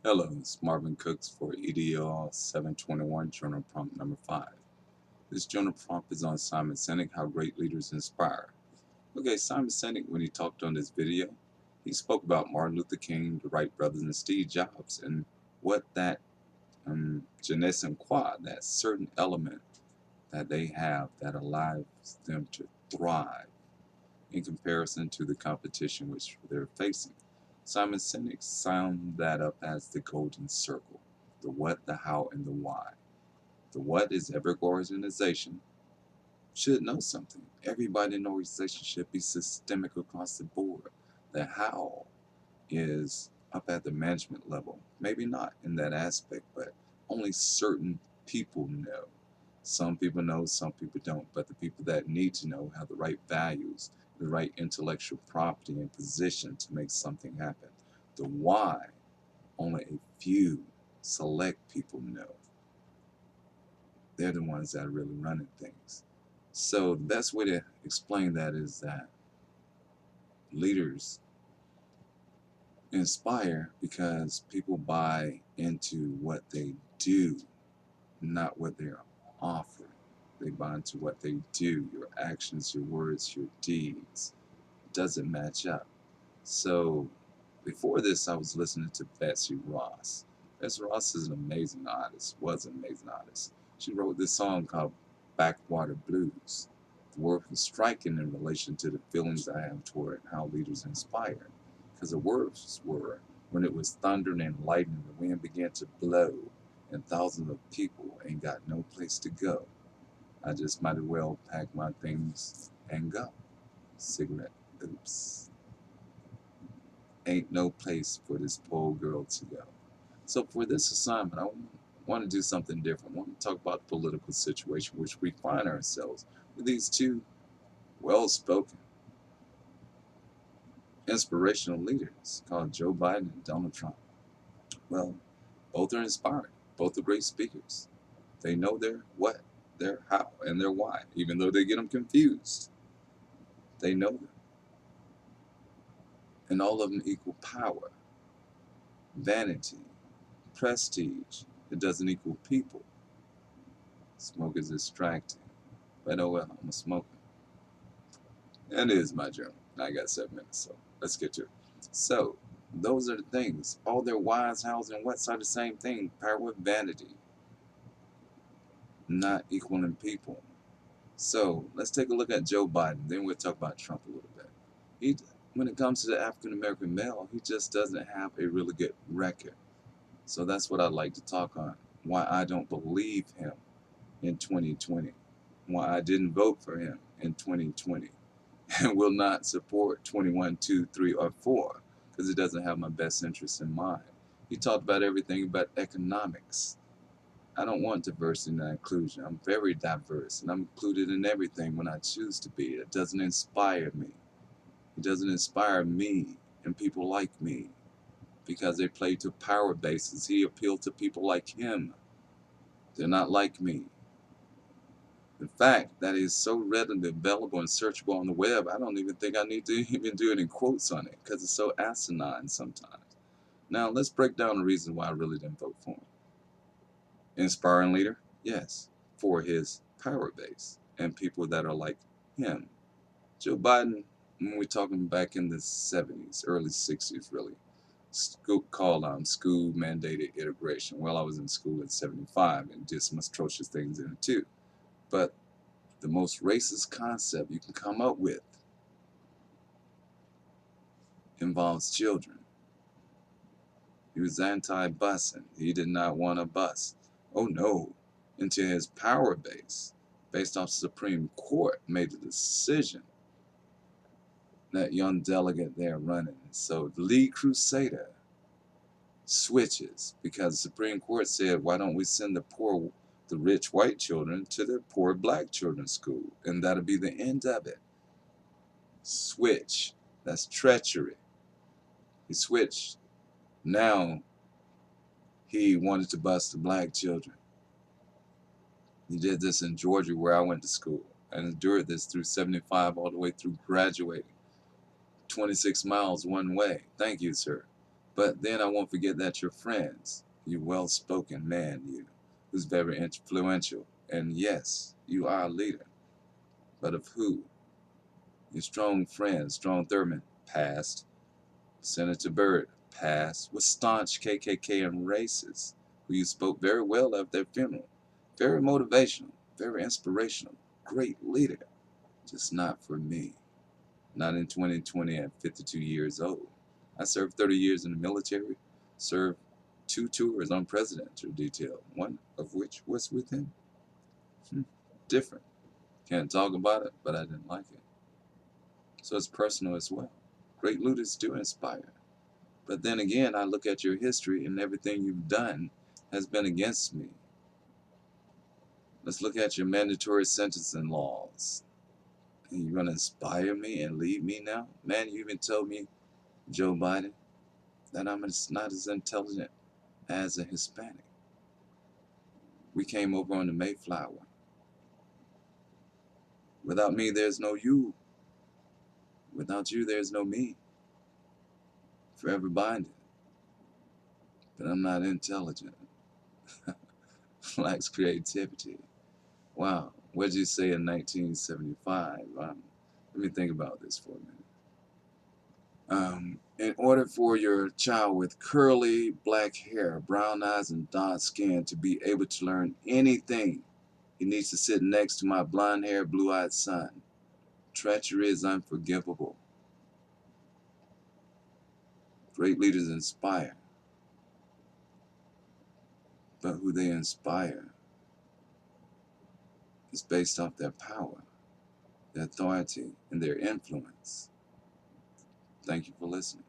Hello, it's Marvin Cooks for EDOL 721 Journal Prompt number 5. This journal prompt is on Simon Sinek, How Great Leaders Inspire. Okay, Simon Sinek, when he talked on this video, he spoke about Martin Luther King, the Wright brothers, and Steve Jobs, and what that je ne sais quoi, that certain element that they have that allows them to thrive in comparison to the competition which they're facing. Simon Sinek summed that up as the golden circle: the what, the how, and the why. The what is every organization should know something. Everybody in the organization should be systemic across the board. The how is up at the management level. Maybe not in that aspect, but only certain people know. Some people know, some people don't, but the people that need to know have the right values, the right intellectual property and position to make something happen. The why, only a few select people know. They're the ones that are really running things. So the best way to explain that is that leaders inspire because people buy into what they do, not what they're offering. They buy into what they do, your actions, your words, your deeds. It doesn't match up. So before this, I was listening to Betsy Ross. Betsy Ross is an amazing artist, was an amazing artist. She wrote this song called Backwater Blues. The words was striking in relation to the feelings I have toward how leaders inspire. Because the words were, when it was thundering and lightning, the wind began to blow, and thousands of people ain't got no place to go. I just might as well pack my things and go. Cigarette, oops. Ain't no place for this poor girl to go. So for this assignment, I want to do something different. I want to talk about the political situation which we find ourselves with these two well-spoken, inspirational leaders called Joe Biden and Donald Trump. Well, both are inspiring. Both are great speakers. They know their what, their how, and their why, even though they get them confused. They know them. And all of them equal power, vanity, prestige. It doesn't equal people. Smoke is distracting. But oh well, I'm a smoker. And it is my journal. I got 7 minutes, so let's get to it. So, those are the things. All their whys, hows, and whats are the same thing. Power with vanity, not equaling people. So, let's take a look at Joe Biden. Then we'll talk about Trump a little bit. He, when it comes to the African American male, he just doesn't have a really good record. So that's what I'd like to talk on. Why I don't believe him in 2020. Why I didn't vote for him in 2020. And will not support 21, 2, 3, or 4 because it doesn't have my best interest in mind. He talked about everything but economics. I don't want diversity and inclusion. I'm very diverse and I'm included in everything when I choose to be. It doesn't inspire me. It doesn't inspire me and people like me because they play to power bases. He appealed to people like him. They're not like me. The fact that is so readily available and searchable on the web, I don't even think I need to even do any quotes on it because it's so asinine sometimes. Now, let's break down the reason why I really didn't vote for him. Inspiring leader? Yes, for his power base and people that are like him. Joe Biden, when we're talking back in the 70s, early 60s, really, school called school mandated integration. Well, I was in school in 75 and did some atrocious things in it too. But the most racist concept you can come up with involves children. He was anti-busing. He did not want a bus. Oh no, until his power base, based off Supreme Court, made the decision. That young delegate there running. So the lead crusader switches because the Supreme Court said, why don't we send the rich white children to the poor black children's school? And that'll be the end of it. Switch. That's treachery. He switched. Now he wanted to bust the black children. He did this in Georgia where I went to school and endured this through 75 all the way through graduating. 26 miles one way. Thank you, sir. But then I won't forget that your friends, you well-spoken man, you, who's very influential, and yes, you are a leader. But of who? Your strong friend, Strong Thurman, passed. Senator Byrd, passed, was staunch KKK and racist, who you spoke very well of their funeral. Very motivational, very inspirational, great leader, just not for me. Not in 2020 at 52 years old. I served 30 years in the military, served 2 tours on presidential detail, one of which was with him. Different. Can't talk about it, but I didn't like it. So it's personal as well. Great leaders do inspire. But then again, I look at your history and everything you've done has been against me. Let's look at your mandatory sentencing laws. And you're going to inspire me and lead me now? Man, you even told me, Joe Biden, that I'm not as intelligent as a Hispanic. We came over on the Mayflower. Without me, there's no you. Without you, there's no me. Forever binded. But I'm not intelligent. Lacks creativity. Wow. What did you say in 1975? Let me think about this for a minute. In order for your child with curly black hair, brown eyes, and dark skin to be able to learn anything, he needs to sit next to my blonde-haired, blue-eyed son. Treachery is unforgivable. Great leaders inspire, but who they inspire is based off their power, their authority, and their influence. Thank you for listening.